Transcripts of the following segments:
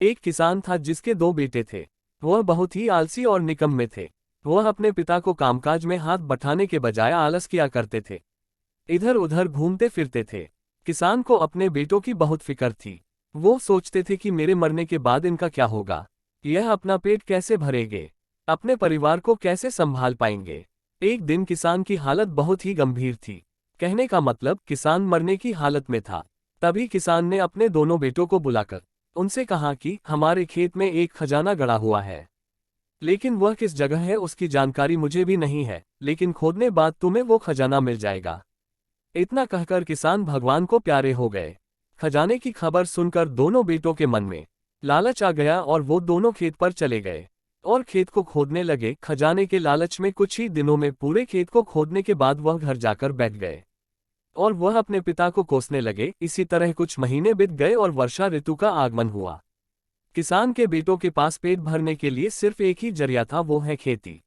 एक किसान था जिसके दो बेटे थे। वह बहुत ही आलसी और निकम्मे थे। वह अपने पिता को कामकाज में हाथ बटाने के बजाय आलस किया करते थे, इधर उधर घूमते फिरते थे। किसान को अपने बेटों की बहुत फिक्र थी। वो सोचते थे कि मेरे मरने के बाद इनका क्या होगा, यह अपना पेट कैसे भरेंगे, अपने परिवार को कैसे संभाल पाएंगे। एक दिन किसान की हालत बहुत ही गंभीर थी। कहने का मतलब किसान मरने की हालत में था। तभी किसान ने अपने दोनों बेटों को बुलाकर उनसे कहा कि हमारे खेत में एक खजाना गड़ा हुआ है, लेकिन वह किस जगह है उसकी जानकारी मुझे भी नहीं है, लेकिन खोदने बाद तुम्हें वो खजाना मिल जाएगा। इतना कहकर किसान भगवान को प्यारे हो गए। खजाने की खबर सुनकर दोनों बेटों के मन में लालच आ गया और वो दोनों खेत पर चले गए और खेत को खोदने लगे। खजाने के लालच में कुछ ही दिनों में पूरे खेत को खोदने के बाद वह घर जाकर बैठ गए और वह अपने पिता को कोसने लगे। इसी तरह कुछ महीने बीत गए और वर्षा ऋतु का आगमन हुआ। किसान के बेटों के पास पेट भरने के लिए सिर्फ एक ही जरिया था, वो है खेती।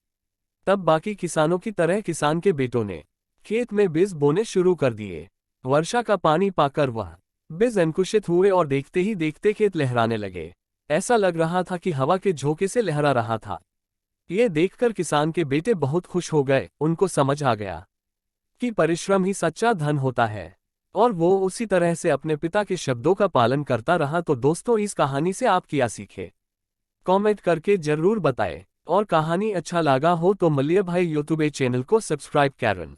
तब बाकी किसानों की तरह किसान के बेटों ने खेत में बीज बोने शुरू कर दिए। वर्षा का पानी पाकर वह बीज अंकुशित हुए और देखते ही देखते खेत लहराने लगे। ऐसा लग रहा था कि हवा के झोंके से लहरा रहा था। ये देखकर किसान के बेटे बहुत खुश हो गए। उनको समझ आ गया कि परिश्रम ही सच्चा धन होता है और वो उसी तरह से अपने पिता के शब्दों का पालन करता रहा। तो दोस्तों, इस कहानी से आप क्या सीखे, कमेंट करके जरूर बताएं। और कहानी अच्छा लगा हो तो मलिया भाई यूट्यूब चैनल को सब्सक्राइब करें।